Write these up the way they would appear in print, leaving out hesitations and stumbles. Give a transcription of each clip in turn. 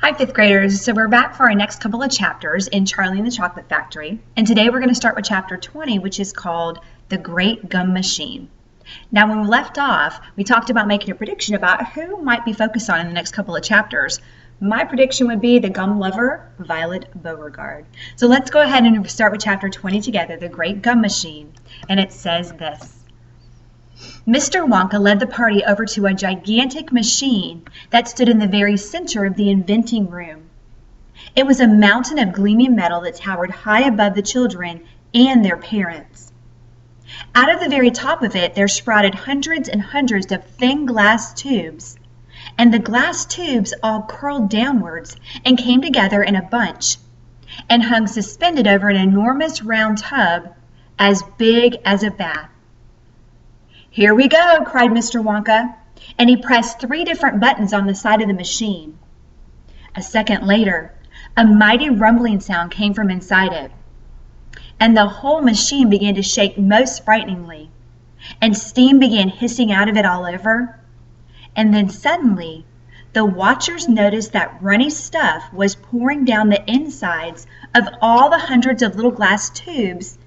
Hi, fifth graders. So we're back for our next couple of chapters in Charlie and the Chocolate Factory. And today we're going to start with chapter 20, which is called The Great Gum Machine. Now, when we left off, we talked about making a prediction about who might be focused on in the next couple of chapters. My prediction would be the gum lover, Violet Beauregard. So let's go ahead and start with chapter 20 together, The Great Gum Machine. And it says this. Mr. Wonka led the party over to a gigantic machine that stood in the very center of the inventing room. It was a mountain of gleaming metal that towered high above the children and their parents. Out of the very top of it, there sprouted hundreds and hundreds of thin glass tubes, and the glass tubes all curled downwards and came together in a bunch and hung suspended over an enormous round tub as big as a bath. "Here we go," cried Mr. Wonka, and he pressed 3 different buttons on the side of the machine. A second later, a mighty rumbling sound came from inside it, and the whole machine began to shake most frighteningly, and steam began hissing out of it all over. And then suddenly, the watchers noticed that runny stuff was pouring down the insides of all the hundreds of little glass tubes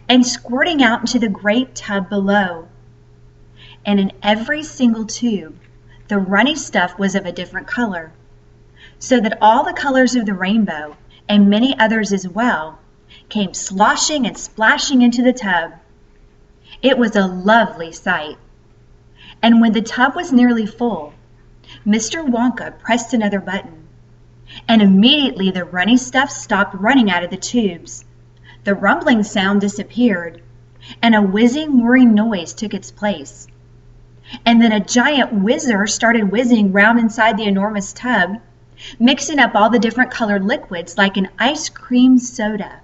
and squirting out into the great tub below. And in every single tube, the runny stuff was of a different color, so that all the colors of the rainbow, and many others as well, came sloshing and splashing into the tub. It was a lovely sight. And when the tub was nearly full, Mr. Wonka pressed another button, and immediately the runny stuff stopped running out of the tubes. The rumbling sound disappeared, and a whizzing, whirring noise took its place. And then a giant whizzer started whizzing round inside the enormous tub, mixing up all the different colored liquids like an ice cream soda.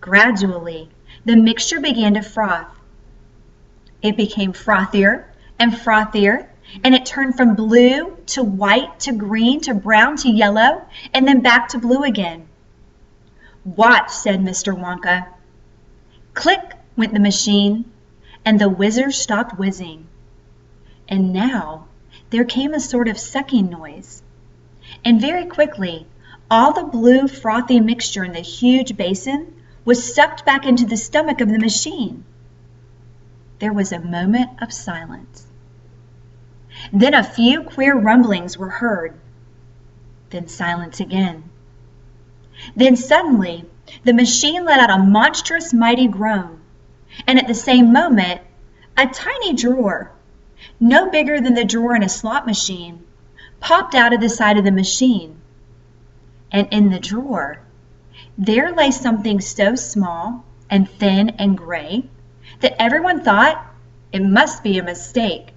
Gradually, the mixture began to froth. It became frothier and frothier, and it turned from blue to white to green to brown to yellow, and then back to blue again. "Watch," said Mr. Wonka. Click went the machine, and the whizzer stopped whizzing. And now there came a sort of sucking noise. And very quickly, all the blue frothy mixture in the huge basin was sucked back into the stomach of the machine. There was a moment of silence. Then a few queer rumblings were heard. Then silence again. Then suddenly, the machine let out a monstrous, mighty groan. And at the same moment, a tiny drawer, no bigger than the drawer in a slot machine, popped out of the side of the machine. And in the drawer, there lay something so small and thin and gray that everyone thought it must be a mistake.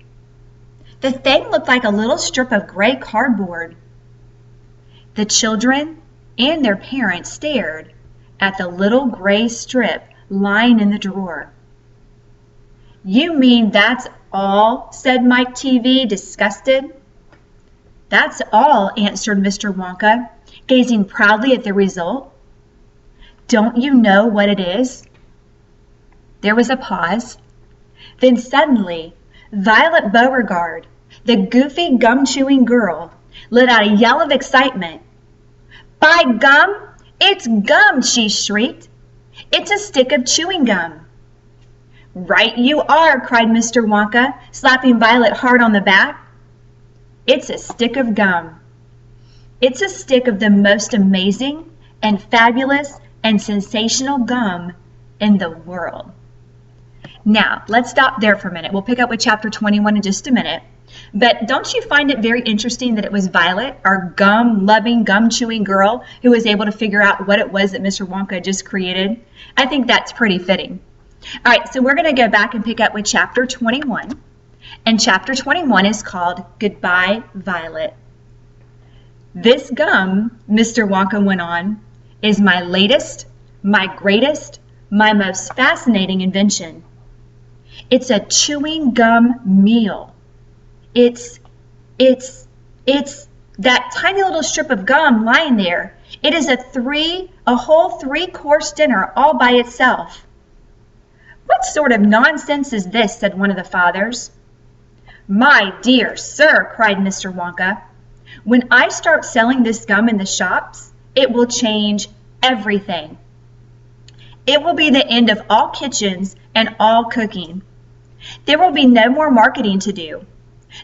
The thing looked like a little strip of gray cardboard. The children and their parents stared at the little gray strip lying in the drawer. "You mean that's all?" said Mike TV, disgusted. "That's all," answered Mr. Wonka, gazing proudly at the result. "Don't you know what it is?" There was a pause. Then suddenly, Violet Beauregard, the goofy gum-chewing girl, let out a yell of excitement. "By gum, it's gum!" she shrieked. "It's a stick of chewing gum." "Right you are!" cried Mr. Wonka, slapping Violet hard on the back. "It's a stick of gum. It's a stick of the most amazing and fabulous and sensational gum in the world." Now, let's stop there for a minute. We'll pick up with chapter 21 in just a minute. But don't you find it very interesting that it was Violet, our gum-loving, gum-chewing girl, who was able to figure out what it was that Mr. Wonka just created? I think that's pretty fitting. All right, so we're going to go back and pick up with chapter 21. And chapter 21 is called Goodbye, Violet. "This gum," Mr. Wonka went on, "is my latest, my greatest, my most fascinating invention. It's a chewing gum meal. It's that tiny little strip of gum lying there. It is a whole 3-course dinner all by itself." "What sort of nonsense is this?" said one of the fathers. "My dear sir," cried Mr. Wonka, When I start selling this gum in the shops, it will change everything. It will be the end of all kitchens and all cooking. There will be no more marketing to do,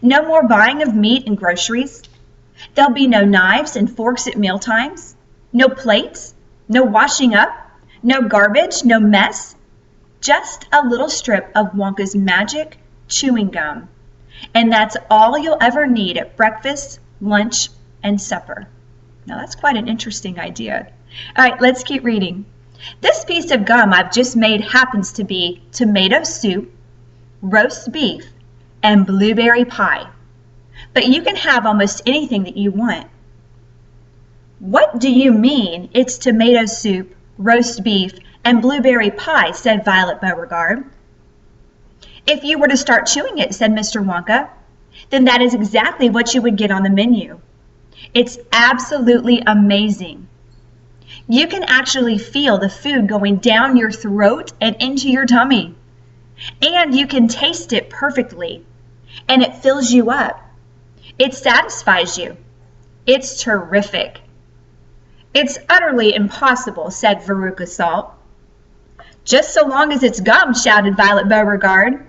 no more buying of meat and groceries. There'll be no knives and forks at mealtimes, no plates, no washing up, no garbage, no mess, just a little strip of Wonka's magic chewing gum. And that's all you'll ever need at breakfast, lunch, and supper. Now that's quite an interesting idea. All right, let's keep reading. This piece of gum I've just made happens to be tomato soup, roast beef, and blueberry pie. But you can have almost anything that you want. What do you mean it's tomato soup, roast beef, and blueberry pie, said Violet Beauregard. If you were to start chewing it, said Mr. Wonka, then that is exactly what you would get on the menu. It's absolutely amazing. You can actually feel the food going down your throat and into your tummy. And you can taste it perfectly. And it fills you up. It satisfies you. It's terrific. It's utterly impossible, said Veruca Salt. Just so long as it's gum, shouted Violet Beauregard.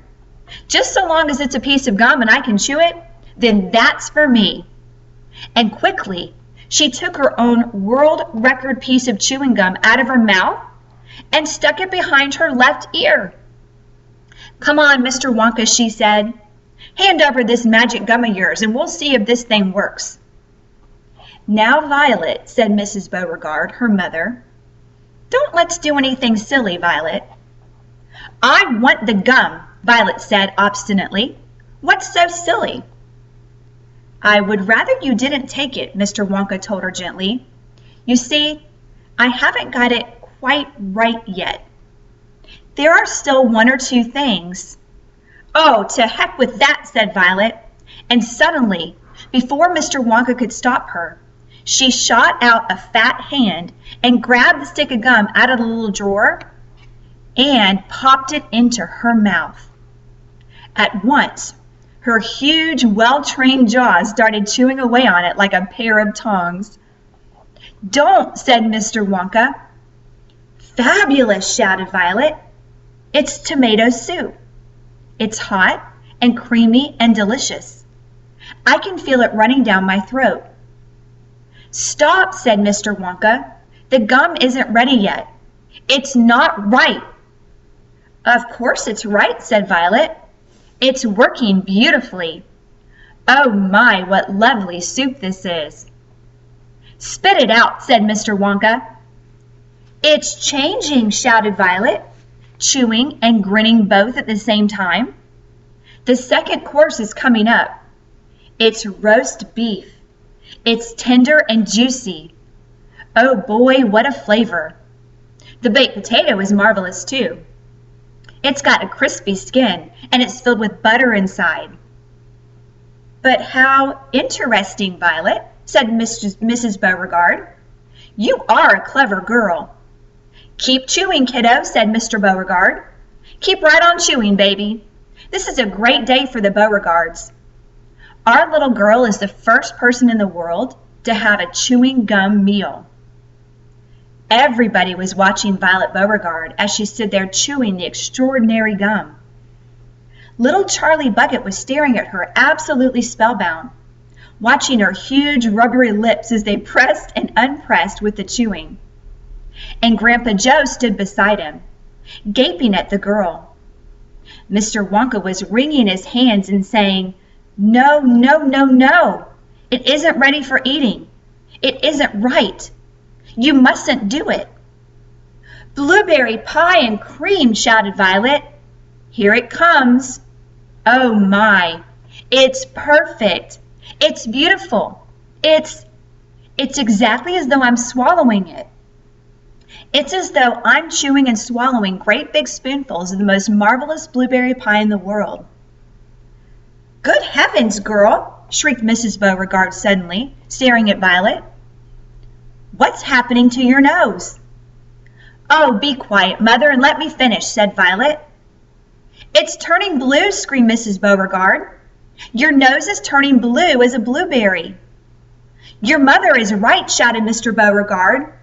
Just so long as it's a piece of gum and I can chew it, then that's for me. And quickly, she took her own world record piece of chewing gum out of her mouth and stuck it behind her left ear. Come on, Mr. Wonka, she said. Hand over this magic gum of yours and we'll see if this thing works. Now, Violet, said Mrs. Beauregard, her mother, don't let's do anything silly, Violet. I want the gum, Violet said obstinately. What's so silly? I would rather you didn't take it, Mr. Wonka told her gently. You see, I haven't got it quite right yet. There are still one or two things. Oh, to heck with that, said Violet. And suddenly, before Mr. Wonka could stop her, she shot out a fat hand and grabbed the stick of gum out of the little drawer and popped it into her mouth. At once, her huge, well-trained jaws started chewing away on it like a pair of tongs. Don't, said Mr. Wonka. Fabulous, shouted Violet. It's tomato soup. It's hot and creamy and delicious. I can feel it running down my throat. Stop, said Mr. Wonka. The gum isn't ready yet. It's not right. Of course it's right, said Violet. It's working beautifully. Oh my, what lovely soup this is. Spit it out, said Mr. Wonka. It's changing, shouted Violet, chewing and grinning both at the same time. The second course is coming up. It's roast beef. It's tender and juicy. Oh boy, what a flavor. The baked potato is marvelous too. It's got a crispy skin and it's filled with butter inside. But how interesting, Violet, said Mrs. Beauregard. You are a clever girl. Keep chewing, kiddo, said Mr. Beauregard. Keep right on chewing, baby. This is a great day for the Beauregards. Our little girl is the first person in the world to have a chewing gum meal. Everybody was watching Violet Beauregard as she stood there chewing the extraordinary gum. Little Charlie Bucket was staring at her absolutely spellbound, watching her huge rubbery lips as they pressed and unpressed with the chewing. And Grandpa Joe stood beside him, gaping at the girl. Mr. Wonka was wringing his hands and saying, No, no, no, no. It isn't ready for eating. It isn't right. You mustn't do it. Blueberry pie and cream, shouted Violet. Here it comes. Oh my, it's perfect. It's beautiful. It's exactly as though I'm swallowing it. It's as though I'm chewing and swallowing great big spoonfuls of the most marvelous blueberry pie in the world. Good heavens, girl, shrieked Mrs. Beauregard suddenly, staring at Violet. What's happening to your nose? Oh, be quiet, Mother, and let me finish, said Violet. It's turning blue, screamed Mrs. Beauregard. Your nose is turning blue as a blueberry. Your mother is right, shouted Mr. Beauregard.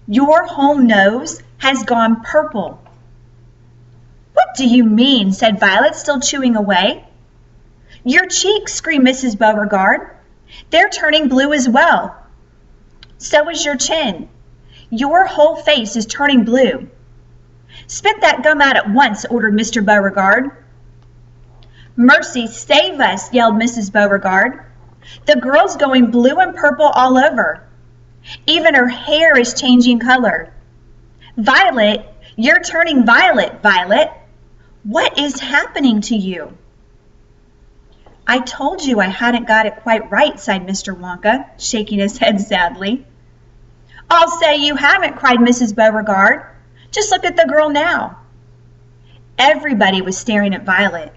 Your whole nose has gone purple. What do you mean? Said Violet, still chewing away. Your cheeks, screamed Mrs. Beauregard. They're turning blue as well. So is your chin. Your whole face is turning blue. Spit that gum out at once, ordered Mr. Beauregard. Mercy, save us, yelled Mrs. Beauregard. The girl's going blue and purple all over. Even her hair is changing color. Violet, you're turning violet, Violet. What is happening to you? I told you I hadn't got it quite right, sighed Mr. Wonka, shaking his head sadly. I'll say you haven't, cried Mrs. Beauregard. Just look at the girl now. Everybody was staring at Violet,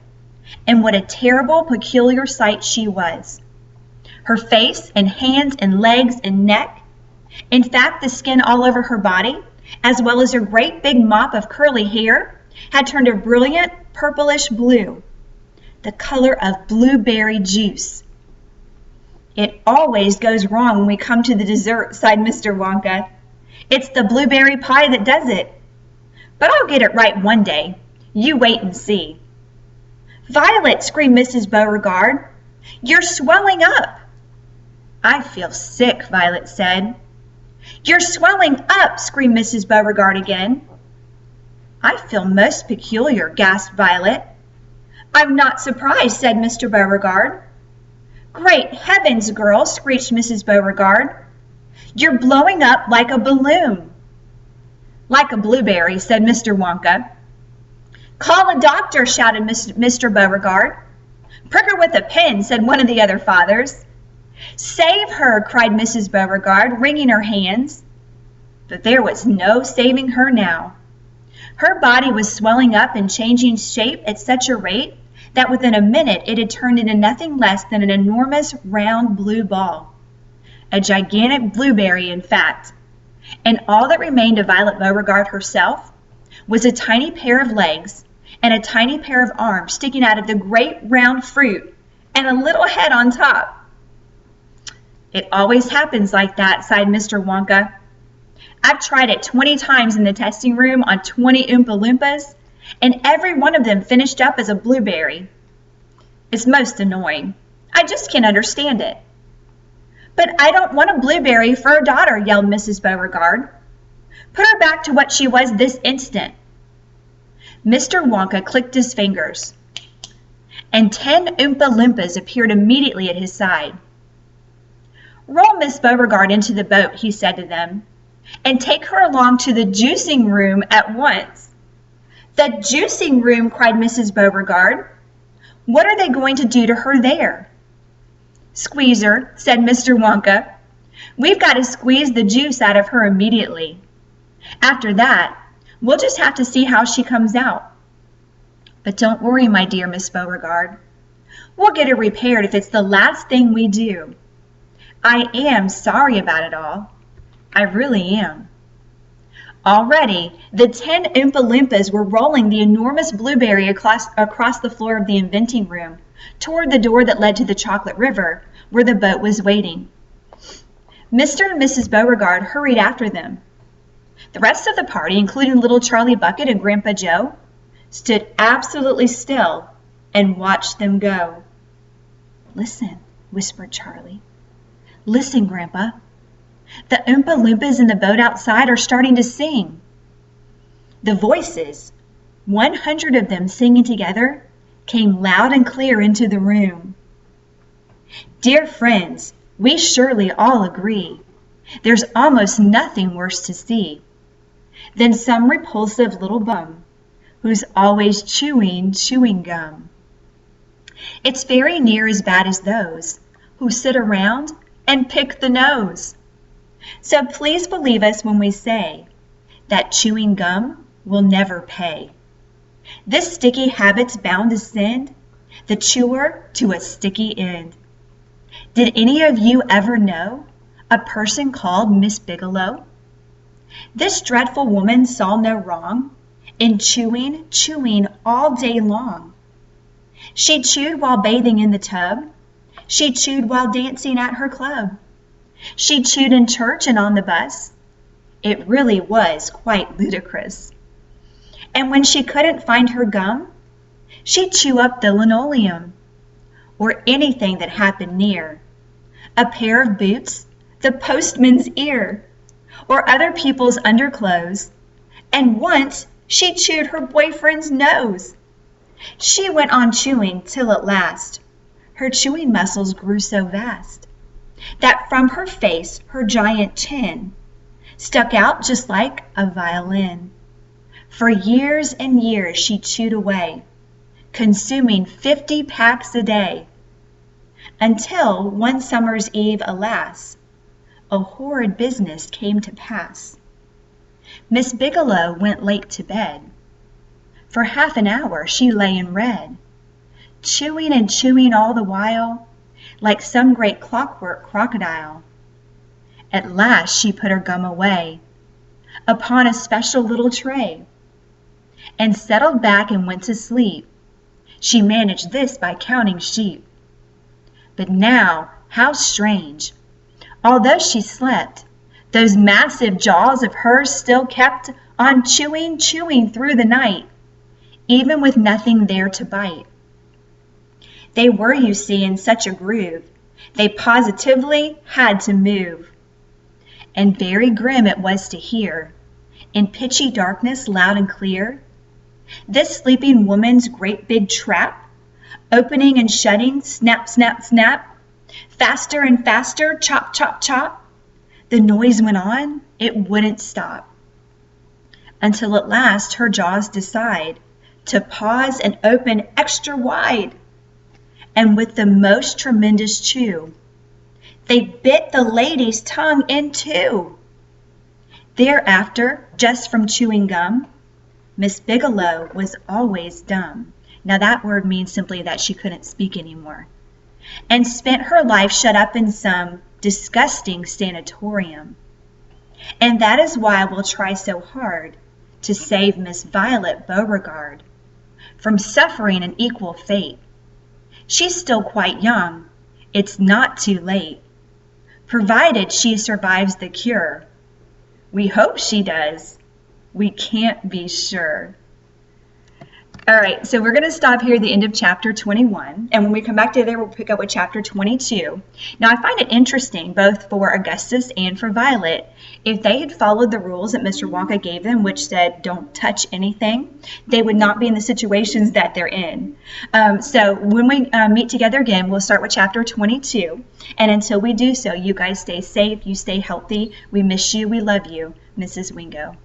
and what a terrible, peculiar sight she was. Her face and hands and legs and neck, in fact, the skin all over her body, as well as her great big mop of curly hair, had turned a brilliant purplish blue, the color of blueberry juice. It always goes wrong when we come to the dessert, sighed Mr. Wonka. It's the blueberry pie that does it. But I'll get it right one day. You wait and see. Violet, screamed Mrs. Beauregard, you're swelling up. I feel sick, Violet said. You're swelling up, screamed Mrs. Beauregard again. I feel most peculiar, gasped Violet. I'm not surprised, said Mr. Beauregard. Great heavens, girl, screeched Mrs. Beauregard. You're blowing up like a balloon. Like a blueberry, said Mr. Wonka. Call a doctor, shouted Mr. Beauregard. Prick her with a pin, said one of the other fathers. Save her, cried Mrs. Beauregard, wringing her hands. But there was no saving her now. Her body was swelling up and changing shape at such a rate that within a minute it had turned into nothing less than an enormous round blue ball. A gigantic blueberry, in fact. And all that remained of Violet Beauregard herself was a tiny pair of legs and a tiny pair of arms sticking out of the great round fruit and a little head on top. It always happens like that, sighed Mr. Wonka. I've tried it 20 times in the testing room on 20 Oompa Loompas, and every one of them finished up as a blueberry. It's most annoying. I just can't understand it. But I don't want a blueberry for a daughter, yelled Mrs. Beauregard. Put her back to what she was this instant. Mr. Wonka clicked his fingers, and 10 Oompa Loompas appeared immediately at his side. Roll Miss Beauregard into the boat, he said to them, and take her along to the juicing room at once. The juicing room, cried Mrs. Beauregard. What are they going to do to her there? Squeeze her, said Mr. Wonka. We've got to squeeze the juice out of her immediately. After that, we'll just have to see how she comes out. But don't worry, my dear Miss Beauregard. We'll get her repaired if it's the last thing we do. I am sorry about it all. I really am. Already, the 10 Oompa Loompas were rolling the enormous blueberry across the floor of the inventing room toward the door that led to the chocolate river, where the boat was waiting. Mr. and Mrs. Beauregard hurried after them. The rest of the party, including little Charlie Bucket and Grandpa Joe, stood absolutely still and watched them go. Listen, whispered Charlie. Listen, Grandpa. The Oompa Loompas in the boat outside are starting to sing. The voices, 100 of them singing together, came loud and clear into the room. Dear friends, we surely all agree. There's almost nothing worse to see than some repulsive little bum who's always chewing gum. It's very near as bad as those who sit around and pick the nose. So please believe us when we say that chewing gum will never pay. This sticky habit's bound to send the chewer to a sticky end. Did any of you ever know a person called Miss Bigelow? This dreadful woman saw no wrong in chewing all day long. She chewed while bathing in the tub. She chewed while dancing at her club. She chewed in church and on the bus. It really was quite ludicrous. And when she couldn't find her gum, she'd chew up the linoleum, or anything that happened near, a pair of boots, the postman's ear, or other people's underclothes, and once she chewed her boyfriend's nose. She went on chewing till at last her chewing muscles grew so vast that from her face her giant chin stuck out just like a violin. For years and years she chewed away, consuming 50 packs a day, until one summer's eve, alas, a horrid business came to pass. Miss Bigelow went late to bed. For half an hour she lay and read, chewing and chewing all the while, like some great clockwork crocodile. At last she put her gum away upon a special little tray, and settled back and went to sleep. She managed this by counting sheep. But now, how strange! Although she slept, those massive jaws of hers still kept on chewing, chewing through the night, even with nothing there to bite. They were, you see, in such a groove, they positively had to move. And very grim it was to hear, in pitchy darkness loud and clear, this sleeping woman's great big trap, opening and shutting, snap, snap, snap, faster and faster, chop, chop, chop. The noise went on, it wouldn't stop, until at last her jaws decide to pause and open extra wide. And with the most tremendous chew, they bit the lady's tongue in two. Thereafter, just from chewing gum, Miss Bigelow was always dumb. Now that word means simply that she couldn't speak anymore, and spent her life shut up in some disgusting sanatorium. And that is why we'll try so hard to save Miss Violet Beauregard from suffering an equal fate. She's still quite young. It's not too late, provided she survives the cure. We hope she does. We can't be sure. All right, so we're going to stop here at the end of chapter 21, and when we come back to there, we'll pick up with chapter 22. Now, I find it interesting, both for Augustus and for Violet, if they had followed the rules that Mr. Wonka gave them, which said don't touch anything, they would not be in the situations that they're in. So when we meet together again, we'll start with chapter 22, and until we do so, you guys stay safe, you stay healthy. We miss you, we love you, Mrs. Wingo.